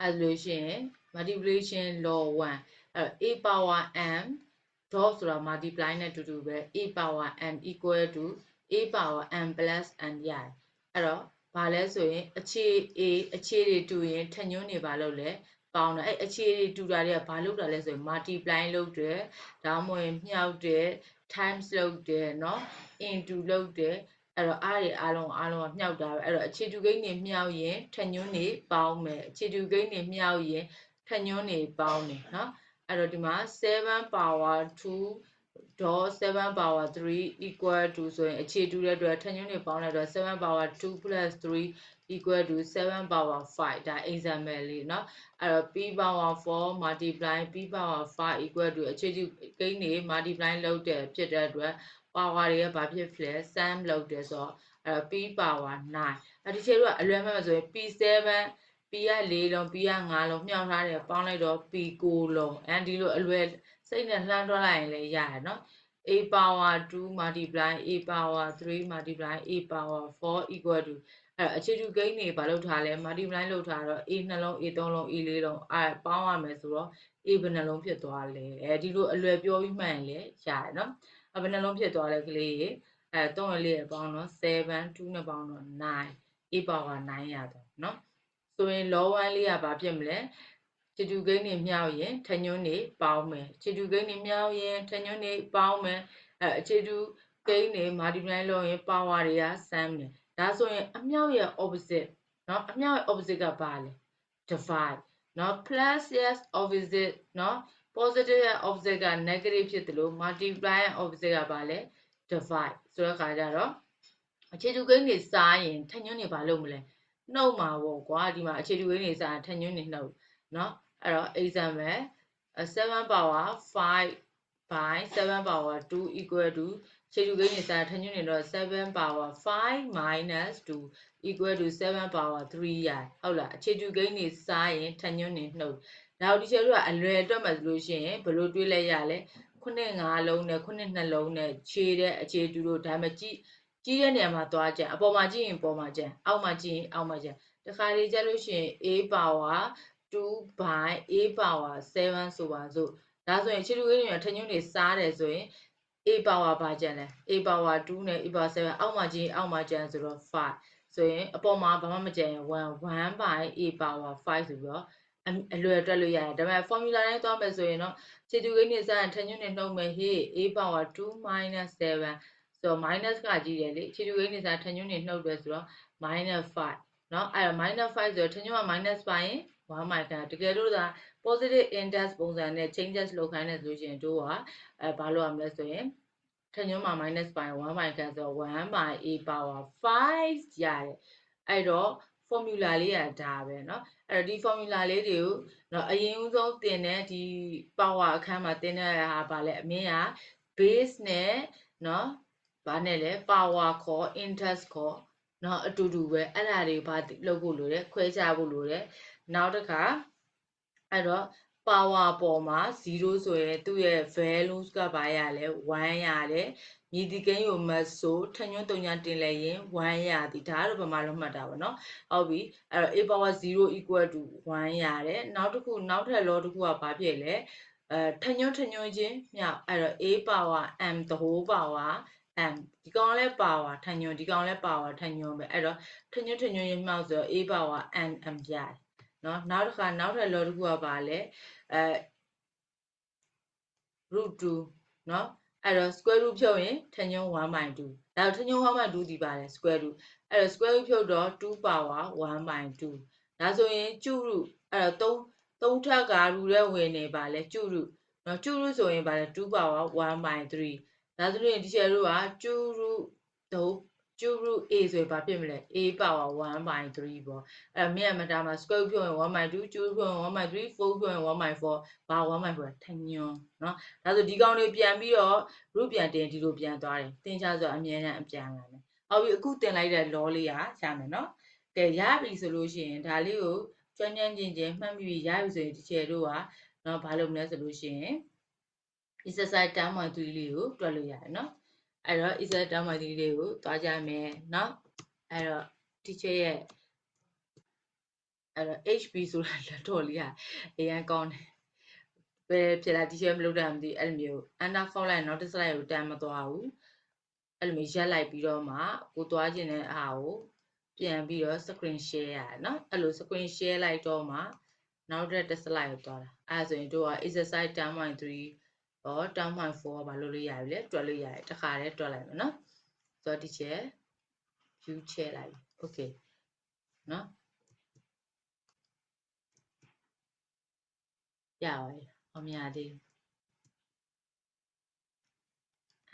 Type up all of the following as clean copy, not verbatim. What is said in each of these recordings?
Resolution multiplication law 1 a power m dot ဆိုတာ multiply နဲ့တူတူပဲ a power m equal to a power m plus n ရတယ်အဲ့တော့ဘာလဲဆိုရင်အခြေ a အခြေတွေတူရင်ထညွန်းနေပါလို့လဲပေါင်းတယ်အဲ့အခြေတွေတူတာတွေကဘာလုပ်တာလဲဆိုရင် multiply လုပ်တယ်ဒါမှမဟုတ်မြှောက်တယ် times လုပ်တယ်เนาะ into လုပ်တယ်အဲ့တော့အားလုံးကမြှောက်တာပဲအဲ့တော့အခြေတူကိန်းတွေမြှောက်ရင်ထညွန်းတွေပေါင်းမယ်အခြေတူကိန်းတွေမြှောက်ရင်ထညွန်းတွေပေါင်းတယ်เนาะအဲ့တော့ဒီမှာ7 power 2 dot 7 power 3 equal to ဆိုရင်အခြေတူတဲ့အတွက်ထညွန်းတွေပေါင်းလိုက်တော့7 power 2 plus 3 equal to 7 power 5ဒါ example လေးเนาะအဲ့တော့ p power 4 multiply p power 5 equal to အခြေတူကိန်းတွေ multiply လုပ်တဲ့ဖြစ်တဲ့အတွက် power တွေကဘာဖြစ်လဲ sum လုပ်တယ်ဆိုတော့အဲ့ p power 9အဲ့ဒီချေတို့ကအလွယ်မဲ့ဆိုရင် p7 p က4လုံး p က5လုံးမြှောက်ထားတယ်ပေါင်းလိုက်တော့ p 9လုံးအဲဒီလိုအလွယ်စိတ်နဲ့လှမ်းတွက်လိုက်ရင်လည်းရတယ်เนาะ a power 2 multiply a power 3 multiply a power 4 equal to အဲ့အခြေတူကိန်းတွေဘာလုပ်ထားလဲ multiply လုပ်ထားတော့ a 2လုံး a 3လုံး a 4လုံးအဲ့ပေါင်းရမယ်ဆိုတော့ a ဘယ်နှလုံးဖြစ်သွားလဲအဲဒီလိုအလွယ်ပြောပြီးမှန်ရင်လည်းရတယ်เนาะဘယ်နှလုံးဖြစ်သွားလဲကလေးရေ3ရလေးပေါင်းတော့7 2နဲ့ပေါင်းတော့9 a power 9ရတော့เนาะဆိုရင် law 1လေးကဘာဖြစ်မလဲခြေတူကိန်းတွေမြှောက်ရင်ထညွန်းတွေပေါင်းမယ်ခြေတူကိန်းတွေမြှောက်ရင်ထညွန်းတွေပေါင်းမယ်ခြေတူကိန်းတွေ multiply လုပ်ရင် power တွေက sum တယ်ဒါဆိုရင်အမြောက်ရဲ့ opposite เนาะအမြောက်ရဲ့ opposite ကဘာလဲ divide เนาะ plus yes opposite เนาะ positive ရဲ့ opposite က negative ဖြစ်တယ်လို့ multiply ရဲ့ opposite ကဘာလဲ divide ဆိုတဲ့အခါကျတော့အခြေတူကိန်းတွေစားရင်ထညွန်းတွေဘာလုပ်မလဲနှုတ်မှာပေါ့ကွာဒီမှာအခြေတူကိန်းတွေစားရင်ထညွန်းတွေနှုတ်เนาะအဲ့တော့ example 7 power 5 by 7 power 2 equal to ခြေတူကိန်းတွေစားထညွန်းတွေတော့7 power 5 minus 2 equal to 7 power 3ရဟုတ်လားအခြေတူကိန်းတွေစားရင်ထညွန်းတွေနှုတ်ဒါတို့ဒီချေတို့ကအလွယ်အတွက်မှဆိုလို့ရှိရင်ဘယ်လိုတွေးလဲရလဲခုနှစ်5လုံးနဲ့ခုနှစ်2လုံးနဲ့ခြေတဲ့အခြေတူတို့ဒါမှကြည့်တဲ့နေရာမှာသွားကြအပေါ်မှာကြည့်ရင်ပေါ်မှာကြအောက်မှာကြည့်ရင်အောက်မှာကြတခါလေကြလို့ရှိရင် a power 2 by a power 7ဆိုပါစို့ဒါဆိုရင်ခြေတူကိန်းတွေထညွန်းတွေစားတယ်ဆိုရင် a power ဘာကြလဲ a power 2နဲ့ a power 7အောက်မှာကြည့်အောက်မှာကြဆိုတော့5ဆိုရင်အပေါ်မှာဘာမှမကြရင်1 by a power 5ဆိုပြီးတော့အလွယ်တွက်လို့ရတယ်ဒါပေမဲ့ formula တိုင်းသွားမယ်ဆိုရင်တော့ခြေတူကိန်းတွေစားရင်ထညွန်းတွေနှုတ်မယ်ဟေ့ a power 2 minus 7ဆိုတော့ minus ကကြီးတယ်လေခြေတူကိန်းတွေစားထညွန်းတွေနှုတ်တယ်ဆိုတော့ minus 5เนาะအဲ့တော့ minus 5ဆိုတော့ထညွန်းက minus 5ရင်1 minus တကယ်လို့သာ positive index ပုံစံနဲ့ changes လုပ်ခိုင်းတယ်ဆိုလို့ရှိရင်တို့ကဘာလုပ်ရမလဲဆိုရင်ထညွန်းမှာ minus 5 1 minus ဆိုတော့1 by a power 5ရတယ်အဲ့တော့ formula လေးကဒါပဲเนาะအဲ့တော့ဒီ formula လေးတွေကိုเนาะအရင်ဦးဆုံးသင်တဲ့ဒီ power အခန်းမှာသင်တဲ့ဟာဗာလဲအမင်းက base နဲ့เนาะဘာနဲ့လဲ power ခေါ် index ခေါ်เนาะအတူတူပဲအဲ့ဒါတွေဘာလုပ်ဖို့လိုတယ်ခွဲခြားဖို့လိုတယ်နောက်တစ်ခါအဲ့တော့ power ပေါ်မှာ0ဆိုရင်သူ့ရဲ့ values ကဘာရလဲ1ရတယ်မြည်ဒီကိန်းကိုမဆိုထညွန်းတုံညာတင်လဲရင်1ရသည်ဒါကတော့ဗမာလုံးမှတ်တာပါเนาะဟုတ်ပြီအဲ့တော့ a power 0 equal to 1ရတယ်နောက်ထပ် law တစ်ခုကဘာဖြစ်လဲထညွန်းချင်းမြောက်အဲ့တော့ a power m the whole power m ဒီကောင်လဲ power ထညွန်းဒီကောင်လဲ power ထညွန်းပဲအဲ့တော့ထညွန်းရင်မြောက်ဆိုတော့ a power n m ရတယ်နော်နောက်တစ်ခါနောက်ထပ် law တစ်ခုကပါလဲroot 2နော်အဲ့တော့ square root ဖြုတ်ရင်ထညွန်း 1/2 ဒါထညွန်း 1/2 ဒီပါလဲ square root အဲ့တော့ square root ဖြုတ်တော့2 power 1/2ဒါဆိုရင်ကျု root အဲ့တော့3ထပ်က root ထဲဝင်နေပါလဲကျု root နော်ကျု root ဆိုရင်ပါလဲ2 power 1/3ဒါဆိုရင်ဒီချေတို့ကကျု root ကျု root a ဆိုရင်ဘာဖြစ်မလဲ a power 1/3ပေါ့အဲ့မြတ်မတာမှာ square root ဖြုတ်ရင် 1/2 ကျု root ဖြုတ်ရင် 1/3 4 ဖြုတ်ရင် 1/4 ဘာ1/4ထညွန်းနော်ဒါဆိုဒီကောင်တွေပြန်ပြီးတော့ root ပြန်တင်ဒီလိုပြန်သွားတယ်သင်္ချာဆိုအမြဲတမ်းအပြန်လာမယ်ဟုတ်ပြီအခုသင်လိုက်တဲ့ law လေးကရမယ်နော်ကဲရပြီဆိုလို့ရှိရင်ဒါလေးကိုကျွမ်းချင်းမှတ်မိပြီရပြီဆိုရင်ဒီချေတို့ကနော်ဘာလုပ်မလဲဆိုလို့ရှိရင် exercise 10.3 လေးကိုတွက်လို့ရတယ်နော်အဲ့တော့ exercise 10.3 လေးကိုသွားကြမယ်နော်အဲ့တော့ teacher ရဲ့ အဲ့တော့ HB ဆိုတာလက်တော်လေးကအရင်ကောင်းတယ်ပဲဖြစ်လာတီရှယ်မလုပ်တာမသိအဲ့လိုမျိုးအန်တာခေါက်လိုက်နောက်တစ်စလိုက်ကိုတန်းမသွားဘူးအဲ့လိုမျိုးရက်လိုက်ပြီးတော့မှကိုသွားခြင်းတဲ့အားကိုပြန်ပြီးတော့ screen share ရတယ်နော်အဲ့လို screen share လိုက်တော့မှနောက်တစ်စလိုက်ကိုသွားတာအဲ့ဆိုရင်တို့က exercise 10.3 or 10.4 ဘာလို့လို့ရပြီလဲတွက်လို့ရတယ်တခါတည်းတွက်လိုက်မယ်နော်ဆိုတော့ဒီချက် view ချဲလိုက် okay နော်ရပါတယ်အများသေး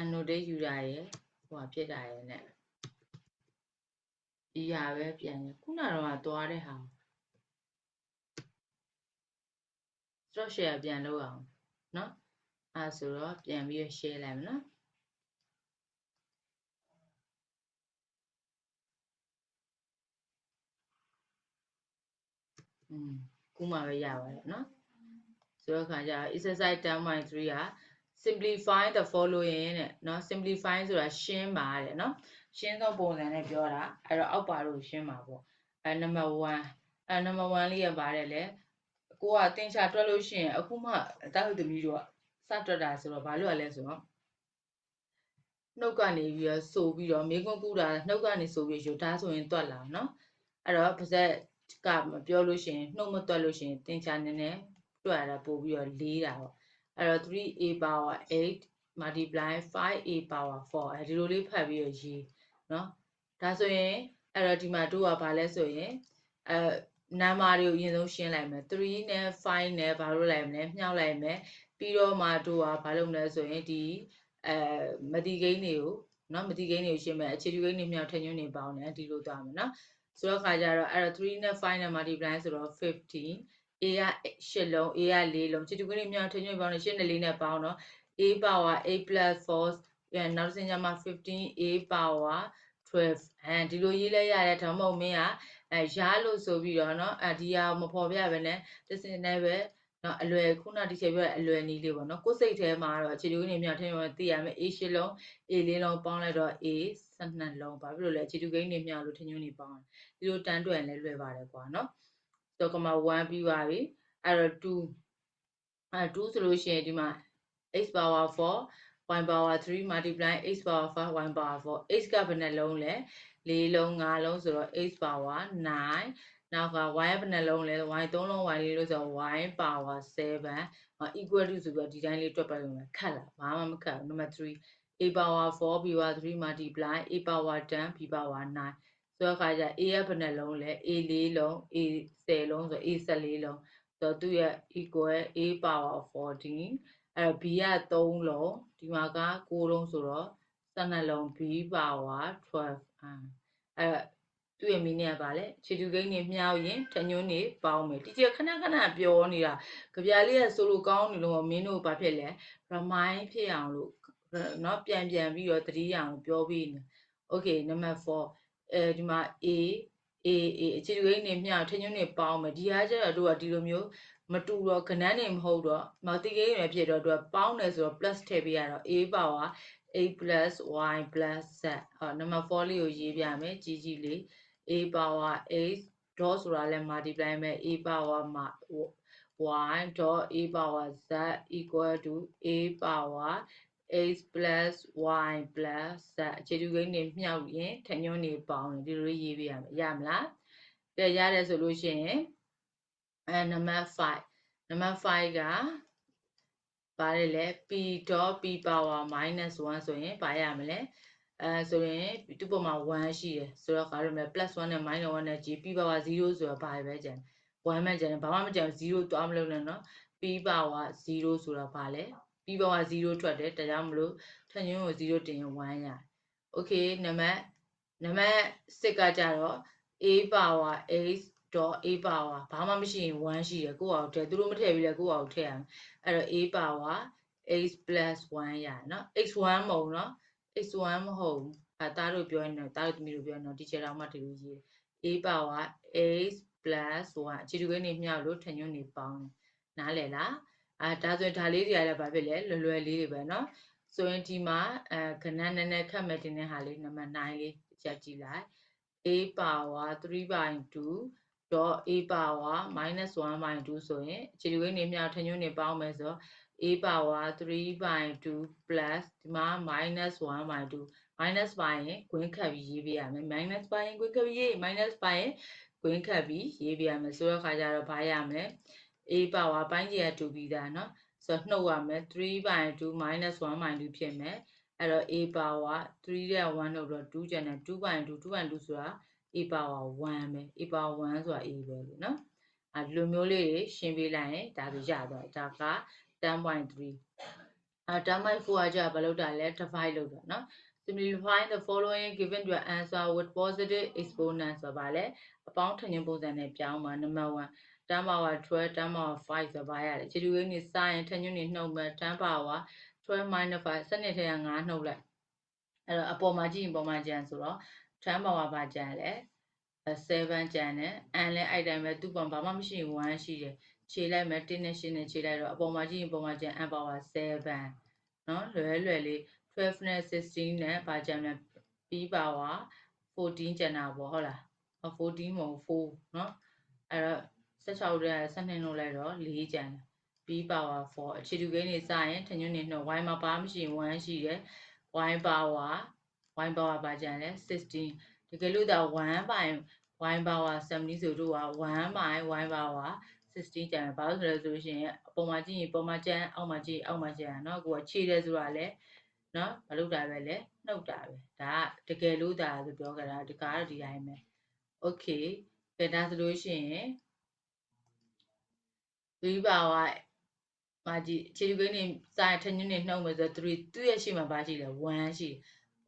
annotate ယူတာရယ်ဟိုဖြစ်တာရယ်နဲ့ဒီဟာပဲပြန်ရခုနကတော့သွားတဲ့ဟာ stop share ပြန်လုပ်အောင်နော်အဲ့ဆိုတော့ပြန်ပြီး share လိုက်မယ်နော်ခုမှပဲရပါတယ်နော်ဆိုတော့ခါကျ exercise 10.3 က simplify the following တဲ့နော် simplify ဆိုတာရှင်းပါတဲ့နော်ရှင်းသောပုံစံနဲ့ပြောတာအဲ့တော့အောက်ပါလို့ရှင်းပါပေါ့အဲ့ number 1 number 1လေးရပါတယ်လေကိုကတင်ချတွက်လို့ရှိရင်အခုမှတာဟုတ်သမီးတို့ကစတွက်တာဆိုတော့ဘာလို့လဲဆိုတော့နှုတ်ကနေပြီးတော့ဆိုပြီးတော့မေးခွန်းကူတာနှုတ်ကနေဆိုပြီးရုပ်သားဆိုရင်တွက်လာနော်အဲ့တော့ပါဇက်ကမပြောလို့ရှိရင်နှုတ်မတွက်လို့ရှိရင်တင်ချနည်းနည်းတွက်ရတာပို့ပြီးတော့လေးတာပေါ့အဲ့တော့ 3a power 8 multiply 5a power 4အဲဒီလိုလေးဖတ်ပြီးတော့ရေးနော်ဒါဆိုရင်အဲ့တော့ဒီမှာတို့ကဘာလဲဆိုရင်နံပါတ်တွေကိုအရင်ဆုံးရှင်းလိုက်မယ်3နဲ့5နဲ့ဘာလို့လိုက်မလဲမြှောက်လိုက်မယ်ပြီးတော့မှတို့ကဘာလုပ်မလဲဆိုရင်ဒီမတိကိန်းတွေကိုနော်မတိကိန်းတွေကိုရှင်းမယ်အခြေတူကိန်းတွေမြောက်ထညွန်းတွေပေါင်းတယ်ဒီလိုသွားမယ်နော်ဆိုတော့ခါကြတော့အဲ့တော့3နဲ့5နဲ့ multiply ဆိုတော့15 a က8လုံး a က4လုံးအခြေတူကိန်းတွေမြောက်ထညွန်းပေါင်းတယ်8နဲ့4နဲ့ပေါင်းတော့ a power 8 plus 4ပြန်နောက်တစ်ဆင့်ကျမှ 15a power 12ဒီလိုရေးလဲရတယ်ဒါမှမဟုတ်မင်းကရလို့ဆိုပြီးတော့เนาะဒီဟာမဖော်ပြပဲနဲ့တစ်စင်နဲ့ပဲနော်အလွယ်ခုနဒီချက်ပြောအလွယ်နည်းလေးပေါ့နော်ကိုယ်စိတ်ထဲမှာတော့အခြေတူကိန်းတွေမြောက်ထင်းရောသိရမယ် a 8လုံး a 4လုံးပေါင်းလိုက်တော့ a 12လုံးဘာဖြစ်လို့လဲအခြေတူကိန်းတွေမြောက်လို့ထင်းညွန်းတွေပေါင်းဒီလိုတန်းတွက်ရင်လည်းလွယ်ပါတယ်ကွာနော်ဆိုတော့ကမှ1ပြီးပါပြီအဲ့တော့2ဆိုလို့ရှိရင်ဒီမှာ x power 4 y power 3 multiply x power 5 y power 4 x ကဘယ်နှလုံးလဲ4လုံး5လုံးဆိုတော့ x power 9နောက်က y ဘယ်နှလုံးလဲ y 3လုံး y 4လုံးဆိုတော့ y power 7 equal to ဆိုပြီးဒီတိုင်းလေးတွက်ပတ်လို့ခက်လားဘာမှမခက်ဘူး number 3 a power 4 b power 3 multiply a power 10 b power 9ဆိုတော့ခါကျ a ရဘယ်နှလုံးလဲ a 4လုံး a 10လုံးဆို a 14လုံးဆိုတော့သူရဲ့ equal a power 14အဲ့တော့ b က3လုံးဒီမှာက9လုံးဆိုတော့12လုံး b power 12အဲ့တော့သူ့ရဲ့မီနစ်ကပါလေခြေတူကိန်းတွေမြှောက်ရင်ထညွန်းတွေပေါင်းမယ်တီချာခဏခဏပြောနေတာကြပြလေးကဆိုလိုကောင်းနေလို့မင်းတို့ဘာဖြစ်လဲ remind ဖြစ်အောင်လို့เนาะပြန်ပြီးတော့သတိရအောင်ပြောပြီးနေ okay number 4ဒီမှာ a အခြေတူကိန်းတွေမြှောက်ထညွန်းတွေပေါင်းမယ်ဒီဟာကျတော့တို့ကဒီလိုမျိုးမတူတော့ကဏ္ဍတွေမဟုတ်တော့မတိကိန်းတွေဖြစ်တော့တို့ကပေါင်းတယ်ဆိုတော့ plus ထည့်ပေးရတော့ a power 8 plus y plus z number 4လေးကိုရေးပြမယ်ကြီးလေး a power 8 dot ဆိုတာလဲ multiply မယ် a power y dot a power z equal to a power 8 plus y plus z အခြေတူကိန်းတွေမြှောက်ရင်ထညွန်းတွေပေါင်းတယ်ဒီလိုရေးပြရမယ်ရမလားကဲရတယ်ဆိုလို့ရှိရင်number 5ကပါတယ်လေ p dot p power minus 1ဆိုရင်ဘာရမလဲဆိုရင်သူ့ပုံမှာ1ရှိတယ်ဆိုတော့ခါရမယ် plus 1နဲ့ minus 1နဲ့ g p power 0ဆိုတော့ဘာပဲကျန်1မှကျန်တယ်ဘာမှမကျန်0သွားမလို့နဲ့နော် p power 0ဆိုတော့ဘာလဲ p power 0ထွက်တယ်ဒါကြောင့်မလို့ထညွန်းကို0တင်ရင်1ရ okay နံပါတ်6ကကြတော့ a power 8 dot a power ဘာမှမရှိရင်1ရှိတယ်ကိုယ့်အောင်ထည့်သူတို့မထည့်ပြီးလဲကိုယ့်အောင်ထည့်ရမယ်အဲ့တော့ a power 8 plus 1ရเนาะ x1 မဟုတ်เนาะx1 မဟုတ်သားတို့ပြောနေသားတို့သမီးတို့ပြောနေဒီချက်တော့မှဒီလိုရေး a power 8 plus 1အခြေတူကိန်းတွေမြှောက်လို့ထညွန်းတွေပေါင်းနားလည်လားဒါဆိုရင်ဒါလေးတွေကလည်းဘာဖြစ်လဲလွယ်လေးတွေပဲเนาะဆိုရင်ဒီမှာကဏ္ဍနည်းနည်းခက်မဲ့တင်တဲ့ဟာလေးနံပါတ်9လေးချက်ကြည့်လိုက် a power 3/2 dot a power minus 1 by 2 ဆိုရင်အခြေလူကိန်းတွေမြောက်ထညွန်းတွေပေါင်းမယ်ဆိုတော့ a power 3 by 2 plus ဒီမှာ minus 1 by 2 minus ပိုင်းရင်ခွင်းခတ်ပြီးရေးပြရမယ် minus ပိုင်းရင်ခွင်းခတ်ပြီးရေး minus ပိုင်းရင်ခွင်းခတ်ပြီးရေးပြရမယ်ဆိုတော့ခါကျတော့ဘာရမလဲ a power ပိုင်းကြီးက2ပြီးသားเนาะဆိုတော့နှုတ်ရမယ်3 by 2 minus 1 by 2ဖြစ်မယ်အဲ့တော့ a power 3တဲ့1နှုတ်တော့2ကျန်တယ်2 by 2 2 by 2ဆိုတာ a power 1ပဲ a power 1ဆိုတာ a ပဲလေเนาะဒီလိုမျိုးလေးတွေရှင်းပေးလိုက်ရင်ဒါဆိုရသွားဒါက 10.3 10.4 ကကြာဘာလုပ်တာလဲ divide လုပ်တာเนาะ simplify the following given your answer with positive exponent ဆိုပါလဲအပေါင်းထညွန်းပုံစံနဲ့ပြောင်းပါ number 1 10 power 12 10 power 5ဆိုပါရတယ်ခြေလူရင်းနေစရင်ထညွန်းနေနှုတ်မယ်10 power 12 minus 5စနစ်ထဲက9နှုတ်လိုက်အဲ့တော့အပေါ်မှာကြည့်ရင်ပေါ်မှာကျန်ဆိုတော့10 power ပါကျန်လဲ7ကျန်တယ်အန်လဲအဲ့တိုင်းပဲသူ့ပေါ်ဘာမှမရှိရင်1ရှိတယ်ခြေလိုက်မယ်1နဲ့8နဲ့ခြေလိုက်တော့အပေါ်မှာကြည့်ရင်ပေါ်မှာကျန်အန် power 7เนาะလွယ်လေး12နဲ့16နဲ့ဘာကျန်လဲ p power 14ကျန်တာပေါ့ဟုတ်လား14မဟုတ်4เนาะအဲ့တော့16တဲ့12နှုတ်လိုက်တော့4ကျန်တယ် p power 4အခြေတူကိန်းနေစရင်ထညွန်းနေနှုတ် y မှာဘာမှမရှိရင်1ရှိတယ် y power ဘာကျန်လဲ16တကယ်လို့ဒါ1 by y power 70ဆိုတော့1 by y power 16ကျန်တယ်ဘာလို့ဆိုလဲဆိုရှင်အပေါ်မှာကြည့်ရင်ပေါ်မှာကျန်အောက်မှာကြည့်အောက်မှာကျန်เนาะကိုကခြေတယ်ဆိုတာလဲเนาะမလုပ်တာပဲလဲနှုတ်တာပဲဒါကတကယ်လို့ဒါဆိုပြောကြတာဒီကားတော့ဒီတိုင်းပဲ okay ကဲဒါဆိုလို့ရှိရင်3 power မာကြီးခြေလူကိန်းနေစာထညွန်းနေနှုတ်မယ်ဆိုတော့3သူ့ရဲ့ရှိမှာဘာရှိလဲ1ရှိ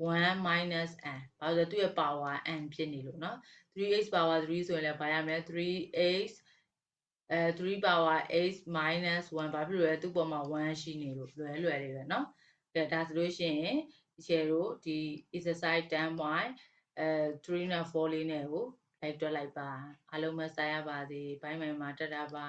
1 minus n ဘာလို့လဲသူ့ရဲ့ power n ဖြစ်နေလို့เนาะ 3x power 3ဆိုရင်လည်းဘာရမလဲ 3x 3 power x minus 1ဘာဖြစ်လို့လဲသူ့ပေါ်မှာ1ရှိနေလို့လွယ်လေးပဲเนาะကဲဒါဆိုလို့ရှိရင်ဒီချေတို့ဒီ exercise 10.3 နဲ့4လေးနဲ့ကိုလိုက်တွက်လိုက်ပါအားလုံးပဲစာရပါစေဘိုင်းမိုင်မှာတက်တာပါ